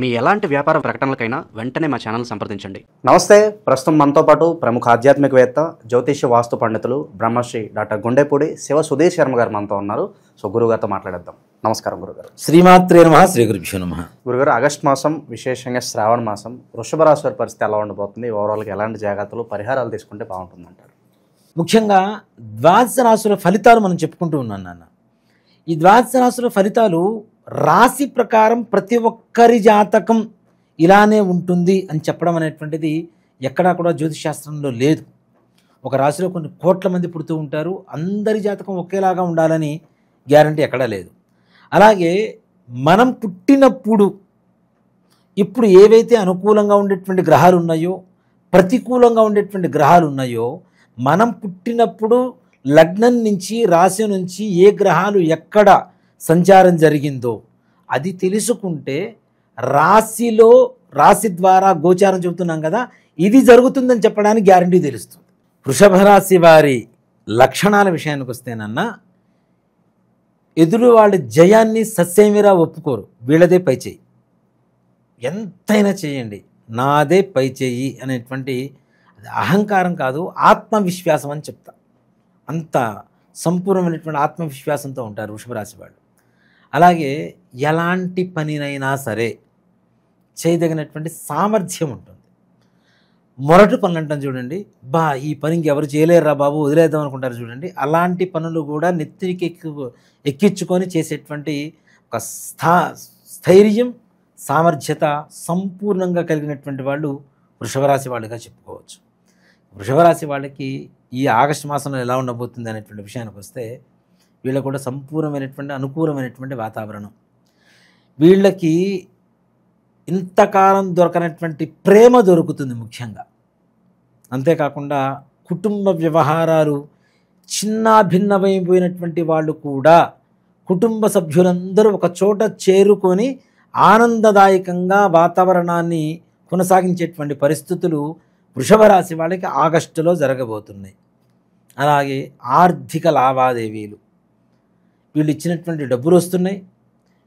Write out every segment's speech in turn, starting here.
మీ ఎలాంటి వ్యాపార ప్రకటనలకైనా వెంటనే మా ఛానల్ సంప్రదించండి. నమస్తే. ప్రస్తుతం మనతో పాటు ప్రముఖ ఆధ్యాత్మికవేత్త, జ్యోతిష్య వాస్తు పండితులు బ్రహ్మశ్రీ డాక్టర్ గుండెపూడి శివ సుధీర్ శర్మ గారు మనతో ఉన్నారు. సో గురుగారితో మాట్లాడేద్దాం. నమస్కారం గురుగారు. శ్రీమాత్రే నమః. శ్రీ గురుభ్యో నమః. గురుగారు, ఆగస్టు మాసం, విశేషంగా శ్రావణ మాసం, వృషభ రాశి వారి పరిస్థితి ఎలా ఉండబోతుంది? ఓవరాల్గా ఎలాంటి జాగ్రత్తలు, పరిహారాలు తీసుకుంటే బాగుంటుందంటారు? ముఖ్యంగా ద్వాదశ రాశుల ఫలితాలు మనం చెప్పుకుంటూ ఉన్నాం నాన్న. ఈ ద్వాదశ రాశుల ఫలితాలు రాశి ప్రకారం ప్రతి ఒక్కరి జాతకం ఇలానే ఉంటుంది అని చెప్పడం అనేటువంటిది ఎక్కడా కూడా జ్యోతిష్ శాస్త్రంలో లేదు. ఒక రాశిలో కొన్ని కోట్ల మంది పుడుతూ ఉంటారు, అందరి జాతకం ఒకేలాగా ఉండాలని గ్యారంటీ ఎక్కడా లేదు. అలాగే మనం పుట్టినప్పుడు ఇప్పుడు ఏవైతే అనుకూలంగా ఉండేటువంటి గ్రహాలు ఉన్నాయో, ప్రతికూలంగా ఉండేటువంటి గ్రహాలు ఉన్నాయో, మనం పుట్టినప్పుడు లగ్నం నుంచి, రాశి నుంచి ఏ గ్రహాలు ఎక్కడ సంచారం జరిగిందో అది తెలుసుకుంటే రాశి ద్వారా గోచారం చెబుతున్నాం కదా, ఇది జరుగుతుందని చెప్పడానికి గ్యారంటీ తెలుస్తుంది. వృషభ రాశి వారి లక్షణాల విషయానికి వస్తేనన్నా, ఎదురు వాళ్ళ జయాన్ని సస్యమిరా ఒప్పుకోరు. వీళ్ళదే పై చేయి, ఎంతైనా చేయండి, నాదే పై చేయి అనేటువంటి అది అహంకారం కాదు, ఆత్మవిశ్వాసం అని చెప్తా. అంత సంపూర్ణమైనటువంటి ఆత్మవిశ్వాసంతో ఉంటారు వృషభ రాశి వాళ్ళు. అలాగే ఎలాంటి పనినైనా సరే చేయదగినటువంటి సామర్థ్యం ఉంటుంది. మొరటు పనులు అంటాం చూడండి, ఈ పనికి ఎవరు చేయలేరురా బాబు, వదిలేద్దాం అనుకుంటారు చూడండి, అలాంటి పనులు కూడా నెత్తికి ఎక్కించుకొని చేసేటువంటి ఒక స్థైర్యం, సామర్థ్యత సంపూర్ణంగా కలిగినటువంటి వాళ్ళు వృషభ రాశి వాళ్ళుగా చెప్పుకోవచ్చు. వృషభ రాశి వాళ్ళకి ఈ ఆగస్టు మాసంలో ఎలా ఉండబోతుంది అనేటువంటి విషయానికి వస్తే, వీళ్ళకు కూడా సంపూర్ణమైనటువంటి అనుకూలమైనటువంటి వాతావరణం. వీళ్ళకి ఇంతకాలం దొరకనటువంటి ప్రేమ దొరుకుతుంది ముఖ్యంగా. అంతేకాకుండా కుటుంబ వ్యవహారాలు చిన్నాభిన్నమైపోయినటువంటి వాళ్ళు కూడా కుటుంబ సభ్యులందరూ ఒక చోట చేరుకొని ఆనందదాయకంగా వాతావరణాన్ని కొనసాగించేటువంటి పరిస్థితులు వృషభ రాశి వాళ్ళకి ఆగస్టులో జరగబోతున్నాయి. అలాగే ఆర్థిక లావాదేవీలు, వీళ్ళు ఇచ్చినటువంటి డబ్బులు వస్తున్నాయి,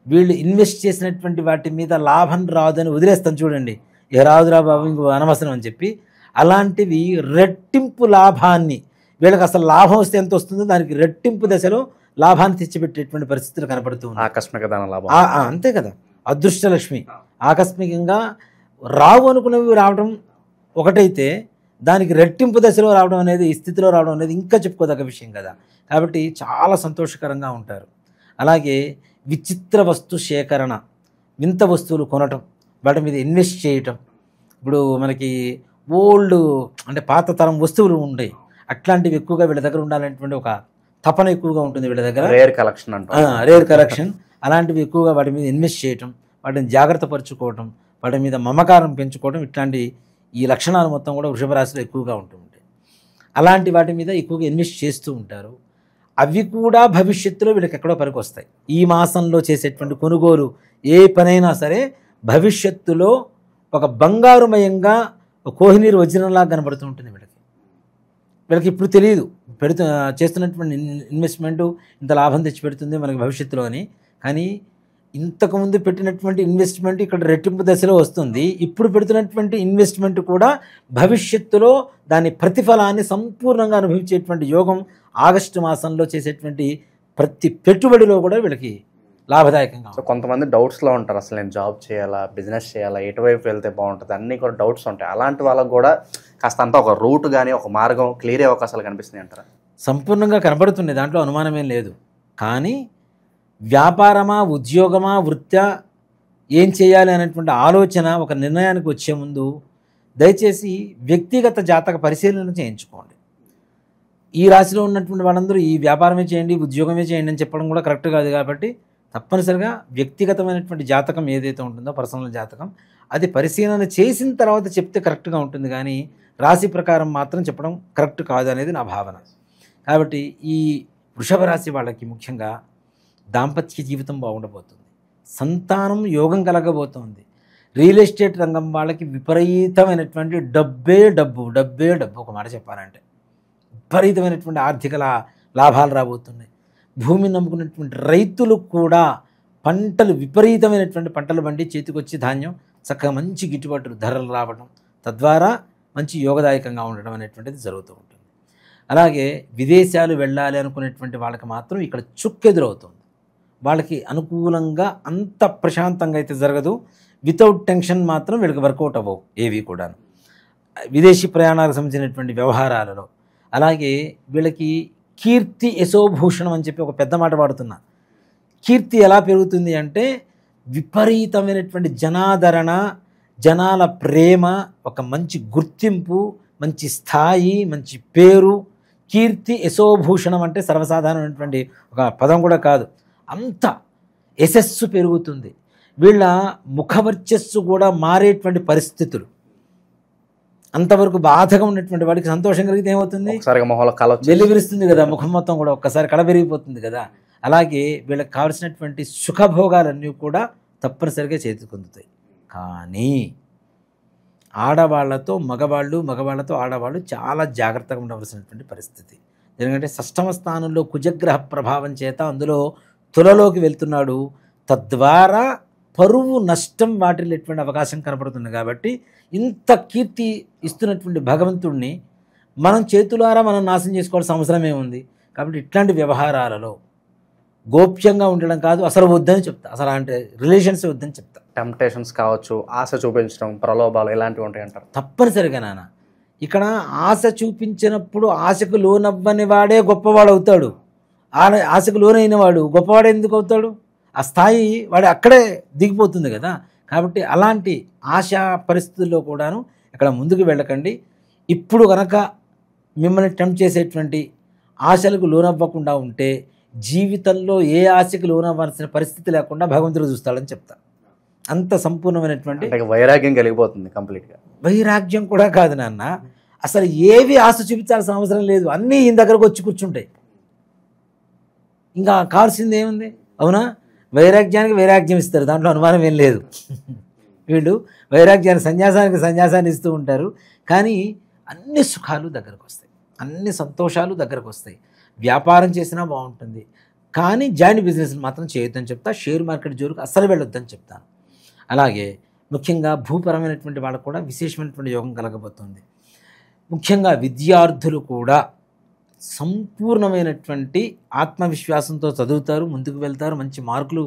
వీళ్ళు ఇన్వెస్ట్ చేసినటువంటి వాటి మీద లాభం రాదని వదిలేస్తాం చూడండి, ఏ రాదురా బాబు ఇంకో అనవసరం అని చెప్పి, అలాంటివి రెట్టింపు లాభాన్ని, వీళ్ళకి అసలు లాభం వస్తే ఎంత వస్తుందో దానికి రెట్టింపు దశలో లాభాన్ని తెచ్చిపెట్టేటువంటి పరిస్థితులు కనపడుతూ ఉన్నాయి. ఆకస్మిక ధన లాభం, అంతే కదా, అదృష్టలక్ష్మి ఆకస్మికంగా రావు అనుకున్నవి రావడం ఒకటైతే, దానికి రెట్టింపు దశలో రావడం అనేది, ఈ స్థితిలో రావడం అనేది ఇంకా చెప్పుకోదగ్గ విషయం కదా. కాబట్టి చాలా సంతోషకరంగా ఉంటారు. అలాగే విచిత్ర వస్తు సేకరణ, వింత వస్తువులు కొనటం, వాటి మీద ఇన్వెస్ట్ చేయటం. ఇప్పుడు మనకి ఓల్డ్ అంటే పాత తరం వస్తువులు ఉంటాయి, అట్లాంటివి ఎక్కువగా వీళ్ళ దగ్గర ఉండాలనేటువంటి ఒక తపన ఎక్కువగా ఉంటుంది వీళ్ళ దగ్గర. రేర్ కలెక్షన్ అంటే రేర్ కలెక్షన్, అలాంటివి ఎక్కువగా వాటి మీద ఇన్వెస్ట్ చేయటం, వాటిని జాగ్రత్త పరుచుకోవటం, వాటి మీద మమకారం పెంచుకోవడం, ఇట్లాంటి ఈ లక్షణాలు మొత్తం కూడా వృషభ రాశిలో ఎక్కువగా ఉంటుంటాయి. అలాంటి వాటి మీద ఎక్కువగా ఇన్వెస్ట్ చేస్తూ ఉంటారు. అవి కూడా భవిష్యత్తులో వీళ్ళకి ఎక్కడో పనికి వస్తాయి. ఈ మాసంలో చేసేటువంటి కొనుగోలు ఏ పనైనా సరే భవిష్యత్తులో ఒక బంగారుమయంగా కోహినీరు వజ్రంలాగా కనబడుతూ ఉంటుంది వీళ్ళకి ఇప్పుడు తెలియదు చేస్తున్నటువంటి ఇన్వెస్ట్మెంటు ఇంత లాభం తెచ్చిపెడుతుంది మనకి భవిష్యత్తులో అని. కానీ ఇంతకుముందు పెట్టినటువంటి ఇన్వెస్ట్మెంట్ ఇక్కడ రెట్టింపు దశలో వస్తుంది, ఇప్పుడు పెడుతున్నటువంటి ఇన్వెస్ట్మెంట్ కూడా భవిష్యత్తులో దాని ప్రతిఫలాన్ని సంపూర్ణంగా అనుభవించేటువంటి యోగం ఆగస్టు మాసంలో చేసేటువంటి ప్రతి పెట్టుబడిలో కూడా వీళ్ళకి లాభదాయకంగా. సో కొంతమంది డౌట్స్లో ఉంటారు, అసలు నేను జాబ్ చేయాలా, బిజినెస్ చేయాలా, ఎటువైపు వెళ్తే బాగుంటుంది, అన్నీ కూడా డౌట్స్ ఉంటాయి. అలాంటి వాళ్ళకు కూడా కాస్త అంతా ఒక రూట్ కానీ ఒక మార్గం క్లియర్ అయ్యే అవకాశాలు కనిపిస్తున్నాయి అంటారా? సంపూర్ణంగా కనబడుతుంది, దాంట్లో అనుమానమేం లేదు. కానీ వ్యాపారమా, ఉద్యోగమా, వృత్యా, ఏం చేయాలి అనేటువంటి ఆలోచన ఒక నిర్ణయానికి వచ్చే ముందు దయచేసి వ్యక్తిగత జాతక పరిశీలన చేయించుకోండి. ఈ రాశిలో ఉన్నటువంటి వాళ్ళందరూ ఈ వ్యాపారమే చేయండి, ఉద్యోగమే చేయండి అని చెప్పడం కూడా కరెక్ట్ కాదు. కాబట్టి తప్పనిసరిగా వ్యక్తిగతమైనటువంటి జాతకం ఏదైతే ఉంటుందో, పర్సనల్ జాతకం, అది పరిశీలన చేసిన తర్వాత చెప్తే కరెక్ట్గా ఉంటుంది. కానీ రాశి ప్రకారం మాత్రం చెప్పడం కరెక్ట్ కాదు అనేది నా భావన. కాబట్టి ఈ వృషభ రాశి వాళ్ళకి ముఖ్యంగా దాంపత్య జీవితం బాగుండబోతుంది, సంతానం యోగం కలగబోతోంది. రియల్ ఎస్టేట్ రంగం వాళ్ళకి విపరీతమైనటువంటి డబ్బే డబ్బు ఒక మాట చెప్పాలంటే విపరీతమైనటువంటి ఆర్థిక లాభాలు రాబోతున్నాయి. భూమిని నమ్ముకున్నటువంటి రైతులు కూడా పంటలు విపరీతమైనటువంటి పంటలు పండి చేతికొచ్చి ధాన్యం చక్కగా మంచి గిట్టుబాటు ధరలు రావడం, తద్వారా మంచి యోగదాయకంగా ఉండడం అనేటువంటిది జరుగుతూ ఉంటుంది. అలాగే విదేశాలు వెళ్ళాలి అనుకునేటువంటి వాళ్ళకి మాత్రం ఇక్కడ చుక్కెదురవుతుంది. వాళ్ళకి అనుకూలంగా అంత ప్రశాంతంగా అయితే జరగదు. వితౌట్ టెన్షన్ మాత్రం వీళ్ళకి వర్కౌట్ అవ్వవు ఏవి కూడా విదేశీ ప్రయాణాలకు సంబంధించినటువంటి వ్యవహారాలలో. అలాగే వీళ్ళకి కీర్తి యశోభూషణం అని చెప్పి ఒక పెద్ద మాట వాడుతున్నా. కీర్తి ఎలా పెరుగుతుంది అంటే విపరీతమైనటువంటి జనాదరణ, జనాల ప్రేమ, ఒక మంచి గుర్తింపు, మంచి స్థాయి, మంచి పేరు. కీర్తి యశోభూషణం అంటే సర్వసాధారణమైనటువంటి ఒక పదం కూడా కాదు. అంత యశస్సు పెరుగుతుంది. వీళ్ళ ముఖవర్చస్సు కూడా మారేటువంటి పరిస్థితులు. అంతవరకు బాధగా ఉన్నటువంటి వాడికి సంతోషం కలిగితే ఏమవుతుంది, వెలివిరుస్తుంది కదా, ముఖం మొత్తం కూడా ఒక్కసారి కళ పెరిగిపోతుంది కదా. అలాగే వీళ్ళకి కావాల్సినటువంటి సుఖభోగాలన్నీ కూడా తప్పనిసరిగా చేతికి అందుతాయి. కానీ ఆడవాళ్లతో మగవాళ్ళు, మగవాళ్లతో ఆడవాళ్ళు చాలా జాగ్రత్తగా ఉండవలసినటువంటి పరిస్థితి. ఎందుకంటే షష్టమ స్థానంలో కుజగ్రహ ప్రభావం చేత అందులో తులలోకి వెళ్తున్నాడు. తద్వారా పరువు నష్టం వాటిల్లేటువంటి అవకాశం కనపడుతుంది. కాబట్టి ఇంత కీర్తి ఇస్తున్నటువంటి భగవంతుడిని మనం చేతులారా మనం నాశనం చేసుకోవాల్సిన అవసరం ఏముంది. కాబట్టి ఇట్లాంటి వ్యవహారాలలో గోప్యంగా ఉండడం కాదు, అసలు వద్దని చెప్తా. అసలు అంటే రిలేషన్స్ వద్దని చెప్తా. టెంప్టేషన్స్ కావచ్చు, ఆశ చూపించడం, ప్రలోభాలు ఇలాంటివి ఉంటాయి అంటారు. తప్పనిసరిగా నాన్న, ఇక్కడ ఆశ చూపించినప్పుడు ఆశకు లోనవ్వని వాడే గొప్పవాడు అవుతాడు. ఆశకు లోనైన వాడు గొప్పవాడు ఎందుకు అవుతాడు? ఆ స్థాయి వాడు అక్కడే దిగిపోతుంది కదా. కాబట్టి అలాంటి ఆశా పరిస్థితుల్లో కూడాను ఇక్కడ ముందుకు వెళ్ళకండి. ఇప్పుడు కనుక మిమ్మల్ని టెంప్ట్ చేసేటువంటి ఆశలకు లోనవ్వకుండా ఉంటే జీవితంలో ఏ ఆశకు లోనవ్వాల్సిన పరిస్థితి లేకుండా భగవంతుడు చూస్తాడని చెప్తా. అంత సంపూర్ణమైనటువంటి వైరాగ్యం కలిగిపోతుంది కంప్లీట్గా. వైరాగ్యం కూడా కాదు నాన్న, అసలు ఏవి ఆశ చూపించాల్సిన అవసరం లేదు. అన్నీ ఈయన దగ్గరకు వచ్చి కూర్చుంటాయి. ఇంకా కావాల్సింది ఏముంది? అవునా? వైరాగ్యానికి వైరాగ్యం ఇస్తారు, దాంట్లో అనుమానం ఏం లేదు. వీళ్ళు వైరాగ్యానికి సన్యాసాన్ని ఇస్తూ ఉంటారు. కానీ అన్ని సుఖాలు దగ్గరకు వస్తాయి, అన్ని సంతోషాలు దగ్గరకు వస్తాయి. వ్యాపారం చేసినా బాగుంటుంది, కానీ జాయింట్ బిజినెస్ మాత్రం చేయొద్దని చెప్తా. షేర్ మార్కెట్ జోలికి అస్సలు వెళ్ళొద్దని చెప్తాను. అలాగే ముఖ్యంగా భూపరమైనటువంటి వాళ్ళకు కూడా విశేషమైనటువంటి యోగం కలగబోతుంది. ముఖ్యంగా విద్యార్థులు కూడా సంపూర్ణమైనటువంటి ఆత్మవిశ్వాసంతో చదువుతారు, ముందుకు వెళ్తారు, మంచి మార్కులు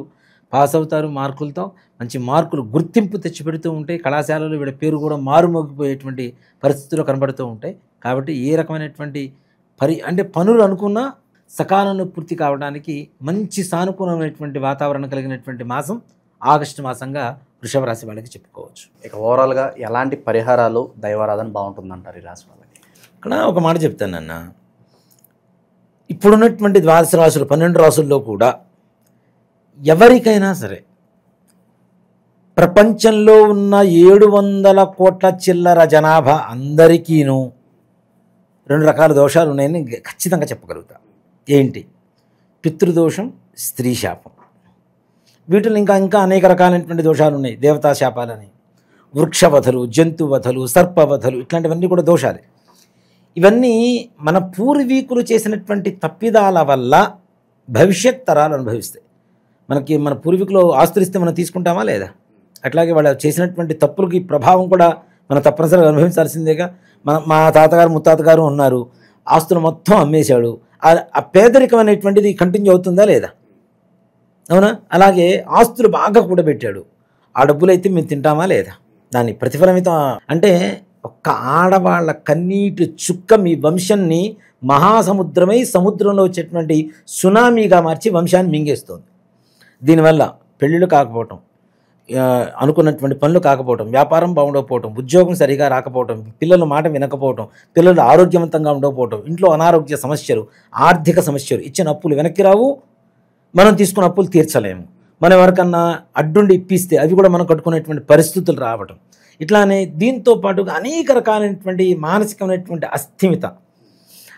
పాస్ అవుతారు. మార్కులతో మంచి మార్కులు గుర్తింపు తెచ్చిపెడుతూ ఉంటాయి. కళాశాలలో వీళ్ళ పేరు కూడా మారుమోగిపోయేటువంటి పరిస్థితులు కనబడుతూ ఉంటాయి. కాబట్టి ఏ రకమైనటువంటి పనులు అనుకున్నా సకాలంలో పూర్తి కావడానికి మంచి సానుకూలమైనటువంటి వాతావరణం కలిగినటువంటి మాసం ఆగస్టు మాసంగా వృషభ రాశి వాళ్ళకి చెప్పుకోవచ్చు. ఇక ఓవరాల్గా ఎలాంటి పరిహారాలు, దైవారాధన బాగుంటుందంటారు ఈ రాశి వాళ్ళకి? ఇక్కడ ఒక మాట చెప్తానన్న, ఇప్పుడున్నటువంటి 12 రాశులు 12 రాశుల్లో కూడా ఎవరికైనా సరే ప్రపంచంలో ఉన్న 700 కోట్ల చిల్లర జనాభా అందరికీనూ 2 రకాల దోషాలు ఉన్నాయని ఖచ్చితంగా చెప్పగలుగుతా. ఏంటి? పితృదోషం, స్త్రీ శాపం. వీటిలో ఇంకా అనేక రకాలైనటువంటి దోషాలు ఉన్నాయి. దేవతా శాపాలని, వృక్షవధలు, జంతువధలు, సర్పవధలు, ఇట్లాంటివన్నీ కూడా దోషాలే. ఇవన్నీ మన పూర్వీకులు చేసినటువంటి తప్పిదాల వల్ల భవిష్యత్ తరాలు అనుభవిస్తాయి. మన పూర్వీకులు ఆస్తులు ఇస్తే మనం తీసుకుంటామా లేదా? అట్లాగే వాళ్ళు చేసినటువంటి తప్పులకి ప్రభావం కూడా మనం తప్పనిసరిగా అనుభవించాల్సిందేగా. మా తాతగారు ముత్తాతగారు ఉన్నారు, ఆస్తులు మొత్తం అమ్మేశాడు. ఆ పేదరికం అనేటువంటిది కంటిన్యూ అవుతుందా లేదా? అవునా? అలాగే ఆస్తులు బాగా కూడబెట్టాడు, ఆ డబ్బులైతే మేము తింటామా లేదా? దాని ప్రతిఫలమిత అంటే ఒక్క ఆడవాళ్ళ కన్నీటి చుక్క మీ వంశాన్ని మహాసముద్రమై సముద్రంలో వచ్చేటువంటి సునామీగా మార్చి వంశాన్ని మింగేస్తుంది. దీనివల్ల పెళ్ళిళ్ళు కాకపోవటం, అనుకున్నటువంటి పనులు కాకపోవటం, వ్యాపారం బాగుండకపోవటం, ఉద్యోగం సరిగా రాకపోవటం, పిల్లల మాట వినకపోవటం, పిల్లలు ఆరోగ్యవంతంగా ఉండకపోవటం, ఇంట్లో అనారోగ్య సమస్యలు, ఆర్థిక సమస్యలు, ఇచ్చిన అప్పులు వెనక్కి రావు, మనం తీసుకున్న అప్పులు తీర్చలేము, మనం ఎవరికన్నా అడ్డుండి ఇప్పిస్తే అవి కూడా మనం కట్టుకునేటువంటి పరిస్థితులు రావటం, ఇట్లానే దీంతో పాటుగా అనేక రకాలైనటువంటి మానసికమైనటువంటి అస్థిమిత,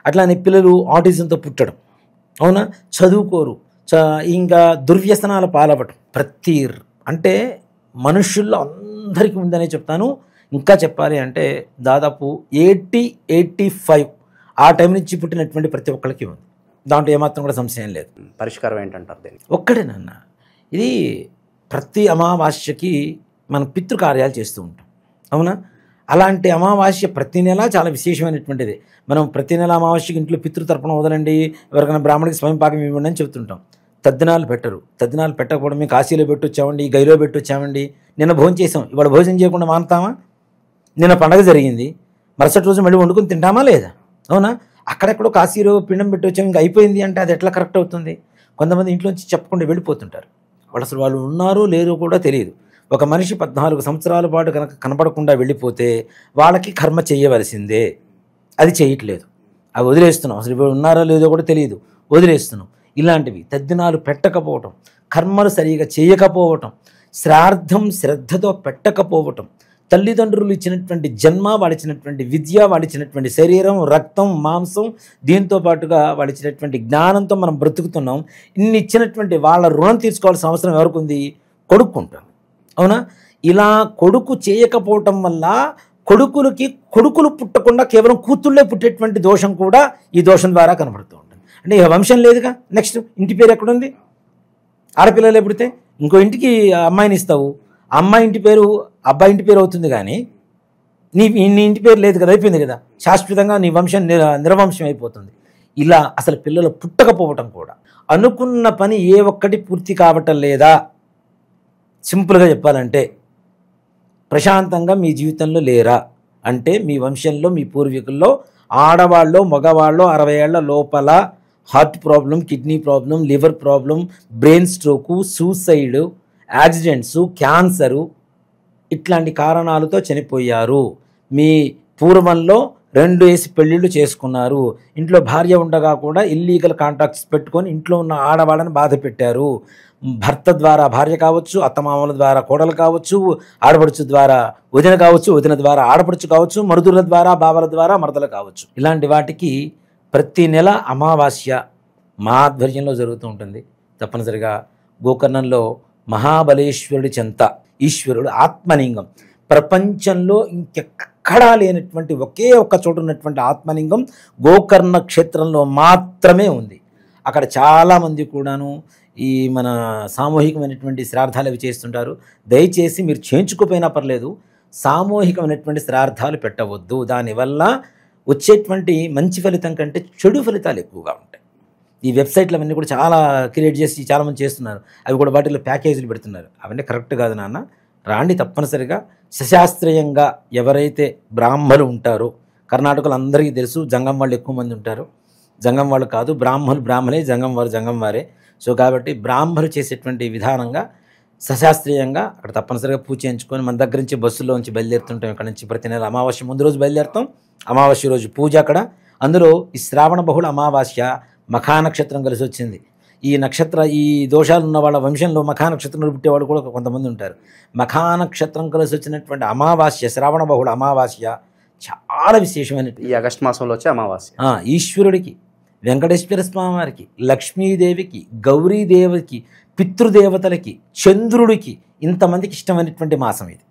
అట్లానే పిల్లలు ఆటిజంతో పుట్టడం, అవునా, చదువుకోరు, ఇంకా దుర్వ్యసనాల పాలవ్వటం. అంటే మనుషుల్లో అందరికీ ఉందనే చెప్తాను. ఇంకా చెప్పాలి అంటే దాదాపు 80-85 ఆ టైం నుంచి పుట్టినటువంటి ప్రతి ఒక్కరికి ఉంది. దాంట్లో ఏమాత్రం కూడా సంశయం లేదు. పరిష్కారం ఏంటంటారు దీనికి? ఒక్కడేనన్న, ఇది ప్రతి అమావాస్యకి మనం పితృకార్యాలు చేస్తూ ఉంటాం, అవునా? అలాంటి అమావాస్య ప్రతి నెల చాలా విశేషమైనటువంటిది. మనం ప్రతి నెల అమావాస్యకి ఇంట్లో పితృతర్పణ వదలండి, ఎవరికైనా బ్రాహ్మణికి స్వయం పాకం ఇవ్వండి అని చెప్తుంటాం. తద్దినాలు పెట్టరు. తద్దినాలు పెట్టకపోవడం, మేము కాశీలో పెట్టొచ్చామండి, గైలో పెట్టొచ్చామండి, నిన్న భోజనం చేసాం, ఇవాళ భోజనం చేయకుండా మానుతామా? నిన్న పండగ జరిగింది, మరుసటి రోజు మళ్ళీ వండుకొని తింటామా లేదా? అవునా? అక్కడెక్కడో కాశీలో పిండం పెట్టొచ్చాము, ఇంకా అయిపోయింది అంటే అది ఎట్లా కరెక్ట్ అవుతుంది? కొంతమంది ఇంట్లోంచి చెప్పకుండా వెళ్ళిపోతుంటారు. అసలు వాళ్ళు ఉన్నారో లేరో కూడా తెలియదు. ఒక మనిషి 14 సంవత్సరాల పాటు కనుక కనపడకుండా వెళ్ళిపోతే వాళ్ళకి కర్మ చేయవలసిందే. అది చేయట్లేదు, అవి వదిలేస్తున్నాం. అసలు ఇప్పుడు ఉన్నారో లేదో కూడా తెలియదు, వదిలేస్తున్నాం. ఇలాంటివి తద్దినాలు పెట్టకపోవటం, కర్మలు సరిగా చేయకపోవటం, శ్రాద్ధం శ్రద్ధతో పెట్టకపోవటం, తల్లిదండ్రులు ఇచ్చినటువంటి జన్మ, వాడిచ్చినటువంటి విద్య, వాడిచ్చినటువంటి శరీరం, రక్తం, మాంసం, దీంతో పాటుగా వాడిచ్చినటువంటి జ్ఞానంతో మనం బ్రతుకుతున్నాం. ఇన్ని ఇచ్చినటువంటి వాళ్ళ రుణం తీర్చుకోవాల్సిన అవసరం ఎవరికి ఉంది? కొడుకుంటాం, అవునా? ఇలా కొడుకు చేయకపోవటం వల్ల కొడుకులకి కొడుకులు పుట్టకుండా కేవలం కూతుళ్ళే పుట్టేటువంటి దోషం కూడా ఈ దోషం ద్వారా కనబడుతూ ఉంటుంది. అంటే ఇక వంశం లేదుగా. నెక్స్ట్ ఇంటి పేరు ఎక్కడుంది? ఆడపిల్లలే పుడితే ఇంకో ఇంటికి అమ్మాయిని ఇస్తావు, అమ్మాయి ఇంటి పేరు అబ్బాయి ఇంటి పేరు అవుతుంది, కానీ నీ ఇంటి పేరు లేదు కదా, అయిపోయింది కదా, శాశ్వతంగా నీ వంశం నిరవంశం అయిపోతుంది. ఇలా అసలు పిల్లలు పుట్టకపోవటం కూడా. అనుకున్న పని ఏ ఒక్కటి పూర్తి కావటం లేదా? సింపుల్గా చెప్పాలంటే ప్రశాంతంగా మీ జీవితంలో లేరా అంటే మీ వంశంలో, మీ పూర్వీకుల్లో ఆడవాళ్ళు మగవాళ్ళు 60 ఏళ్ల లోపల heart problem, kidney problem, liver problem, brain stroke, suicide, accidents, cancer ఇట్లాంటి కారణాలతో చనిపోయారు. మీ పూర్వంలో 2 వేసి పెళ్ళిళ్ళు చేసుకున్నారు. ఇంట్లో భార్య ఉండగా కూడా ఇల్లీగల్ కాంట్రాక్ట్స్ పెట్టుకొని ఇంట్లో ఉన్న ఆడవాళ్ళని బాధ పెట్టారు. భర్త ద్వారా భార్య కావచ్చు, అత్తమామల ద్వారా కోడలు కావచ్చు, ఆడపడుచు ద్వారా వదిన కావచ్చు, వదిన ద్వారా ఆడపడుచు కావచ్చు, మరుదుల ద్వారా బావల ద్వారా మరదలు కావచ్చు. ఇలాంటి వాటికి ప్రతి నెల అమావాస్య మా ఆధ్వర్యంలో జరుగుతూ ఉంటుంది. తప్పనిసరిగా గోకర్ణంలో మహాబలేశ్వరుడి చెంత ఈశ్వరుడు ఆత్మలింగం, ప్రపంచంలో ఇంకెక్కడా లేనటువంటి ఒకే ఒక్క చోటు ఉన్నటువంటి ఆత్మలింగం గోకర్ణ క్షేత్రంలో మాత్రమే ఉంది. అక్కడ చాలామంది కూడాను ఈ మన సామూహికమైనటువంటి శ్రాద్ధాలు అవి చేస్తుంటారు. దయచేసి మీరు చేయించుకోపోయినా పర్లేదు, సామూహికమైనటువంటి శ్రాద్ధాలు పెట్టవద్దు. దానివల్ల వచ్చేటువంటి మంచి ఫలితం కంటే చెడు ఫలితాలు ఎక్కువగా ఉంటాయి. ఈ వెబ్సైట్లు అవన్నీ కూడా చాలా క్రియేట్ చేసి చాలామంది చేస్తున్నారు. అవి కూడా వాటిలో ప్యాకేజీలు పెడుతున్నారు. అవన్నీ కరెక్ట్ కాదు నాన్న. రాండి, తప్పనిసరిగా సశాస్త్రీయంగా ఎవరైతే బ్రాహ్మలు ఉంటారో, కర్ణాటకలో అందరికీ తెలుసు జంగం వాళ్ళు ఎక్కువ మంది ఉంటారు. జంగం వాళ్ళు కాదు, బ్రాహ్మలే, జంగం వారు జంగం వారే. సో కాబట్టి బ్రాహ్మలు చేసేటువంటి విధానంగా సశాస్త్రీయంగా అక్కడ తప్పనిసరిగా పూజ చేయించుకొని మన దగ్గర నుంచి బస్సులోంచి బయలుదేరుతుంటాం. ఇక్కడ నుంచి ప్రతి నెల అమావాస్య ముందు రోజు బయలుదేరుతాం. అమావాస్య రోజు పూజ అక్కడ. అందులో ఈ శ్రావణ బహుళ అమావాస్య మఖా నక్షత్రం కలిసి వచ్చింది. ఈ దోషాలు ఉన్న వాళ్ళ వంశంలో మఖా నక్షత్రంలో పుట్టేవాళ్ళు కూడా కొంతమంది ఉంటారు. మఖా నక్షత్రం కలిసి వచ్చినటువంటి అమావాస్య, శ్రావణ బహుళ అమావాస్య చాలా విశేషమైనటువంటి ఈ ఆగస్టు మాసంలో వచ్చే అమావాస్య. ఈశ్వరుడికి, వెంకటేశ్వర స్వామి వారికి, లక్ష్మీదేవికి, గౌరీదేవికి, పితృదేవతలకి, చంద్రుడికి, ఇంతమందికి ఇష్టమైనటువంటి మాసం ఇది.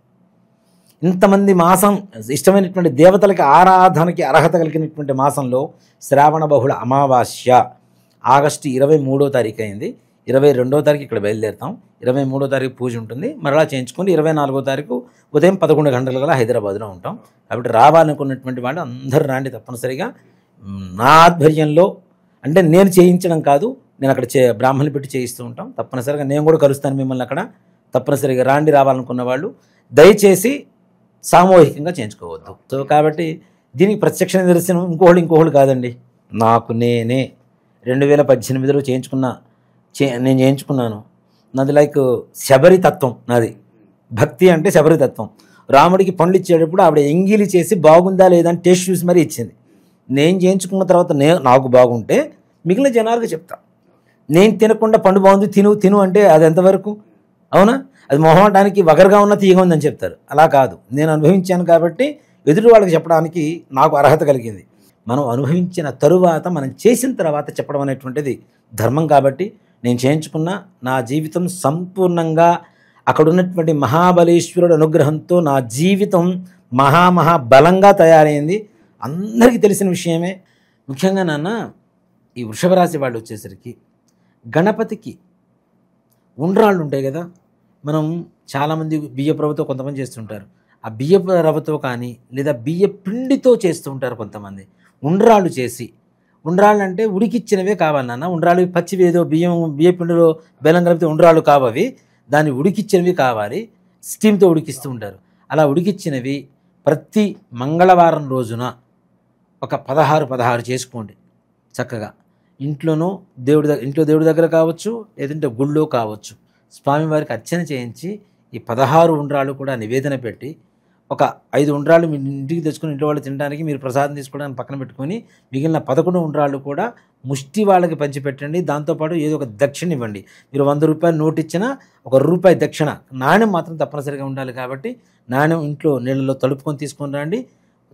ఇంతమంది మాసం ఇష్టమైనటువంటి దేవతలకి ఆరాధనకి అర్హత కలిగినటువంటి మాసంలో శ్రావణ బహుళ అమావాస్య ఆగస్టు 23వ తారీఖు అయింది. 22వ తారీఖు ఇక్కడ బయలుదేరుతాం. 23వ తారీఖు పూజ ఉంటుంది. మరలా చేయించుకొని 24వ తారీఖు ఉదయం 11 గంటల కల్లా హైదరాబాద్లో ఉంటాం. కాబట్టి రావాలనుకున్నటువంటి వాళ్ళు అందరూ రాండి తప్పనిసరిగా. నా ఆధ్వర్యంలో, అంటే నేను చేయించడం కాదు, నేను అక్కడ బ్రాహ్మణులు పెట్టి చేయిస్తూ ఉంటాం. తప్పనిసరిగా నేను కూడా కలుస్తాను మిమ్మల్ని అక్కడ. తప్పనిసరిగా రాండి. రావాలనుకున్న వాళ్ళు దయచేసి సామూహికంగా చేయించుకోవద్దు. సో కాబట్టి దీనికి ప్రత్యక్ష నిదర్శనం ఇంకోళ్ళు కాదండి, నాకు నేనే 2018లో నేను చేయించుకున్నాను. నాది లైక్ శబరి తత్వం. నాది భక్తి అంటే శబరి తత్వం. రాముడికి పండ్లు ఇచ్చేటప్పుడు ఆవిడ ఎంగిలి చేసి బాగుందా లేదా అని టేస్ట్ చూసి మరీ ఇచ్చింది. నేను చేయించుకున్న తర్వాత నాకు బాగుంటే మిగిలిన జనాలకు చెప్తా. నేను తినకుండా పండు బాగుంది తిను అంటే అది ఎంతవరకు? అవునా? అది మొహమాటానికి వగరుగా ఉన్న తీయగా ఉందని చెప్తారు. అలా కాదు, నేను అనుభవించాను కాబట్టి ఎదుటి వాళ్ళకి చెప్పడానికి నాకు అర్హత కలిగింది. మనం అనుభవించిన తరువాత, మనం చేసిన తర్వాత చెప్పడం అనేటువంటిది ధర్మం. కాబట్టి నేను చేయించుకున్న నా జీవితం సంపూర్ణంగా అక్కడ ఉన్నటువంటి మహాబలేశ్వరుడు అనుగ్రహంతో నా జీవితం మహాబలంగా తయారైంది. అందరికీ తెలిసిన విషయమే. ముఖ్యంగా నాన్న, ఈ వృషభ రాశి వాళ్ళు వచ్చేసరికి గణపతికి ఉండ్రాళ్ళు ఉంటాయి కదా, మనం చాలామంది బియ్యపు రవ్వతో కొంతమంది చేస్తుంటారు. ఆ బియ్యపు రవ్వతో కానీ లేదా బియ్య పిండితో చేస్తూ ఉంటారు కొంతమంది. ఉండ్రాళ్ళు చేసి, ఉండ్రాళ్ళు అంటే ఉడికిచ్చినవే కావాలి నాన్న, ఉండ్రాళ్ళు పచ్చివి ఏదో బియ్య పిండిలో బెల్లం కలిపితే ఉండ్రాళ్ళు కావవి, దాన్ని ఉడికిచ్చినవి కావాలి, స్టీమ్తో ఉడికిస్తూ ఉంటారు. అలా ఉడికిచ్చినవి ప్రతి మంగళవారం రోజున ఒక 16 చేసుకోండి చక్కగా. ఇంట్లో దేవుడి దగ్గర కావచ్చు, లేదంటే గుళ్ళో కావచ్చు, స్వామివారికి అర్చన చేయించి ఈ 16 ఉండ్రాళ్ళు కూడా నివేదన పెట్టి, ఒక 5 ఉండ్రాళ్ళు మీ ఇంటికి తెచ్చుకొని ఇంట్లో వాళ్ళు తినడానికి, మీరు ప్రసాదం తీసుకోవడానికి పక్కన పెట్టుకొని, మిగిలిన 11 ఉండ్రాళ్ళు కూడా ముష్టి వాళ్ళకి పంచిపెట్టండి. దాంతోపాటు ఏదో ఒక దక్షిణ ఇవ్వండి. మీరు 100 రూపాయలు నోటు ఇచ్చినా ₹1 దక్షిణ, నాణ్యం మాత్రం తప్పనిసరిగా ఉండాలి కాబట్టి నాణ్యం ఇంట్లో నీళ్ళలో తడుపుకొని తీసుకొని రండి.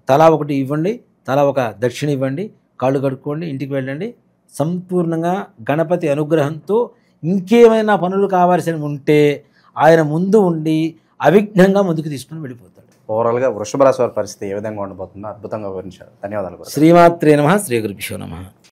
తలా ఒకటి ఇవ్వండి, తలా ఒక దక్షిణ ఇవ్వండి, కాళ్ళు కడుక్కోండి, ఇంటికి వెళ్ళండి. సంపూర్ణంగా గణపతి అనుగ్రహంతో ఇంకేమైనా పనులు కావాల్సినవి ఉంటే ఆయన ముందు ఉండి అవిఘ్నంగా ముందుకు తీసుకుని వెళ్ళిపోతాడు. ఓవరాల్గా వృషభ రాశి వారి పరిస్థితి ఏ విధంగా ఉండబోతుందో అద్భుతంగా వివరించారు. ధన్యవాదాలు. శ్రీమాత్రే నమః. శ్రీ గురుభ్యో నమః.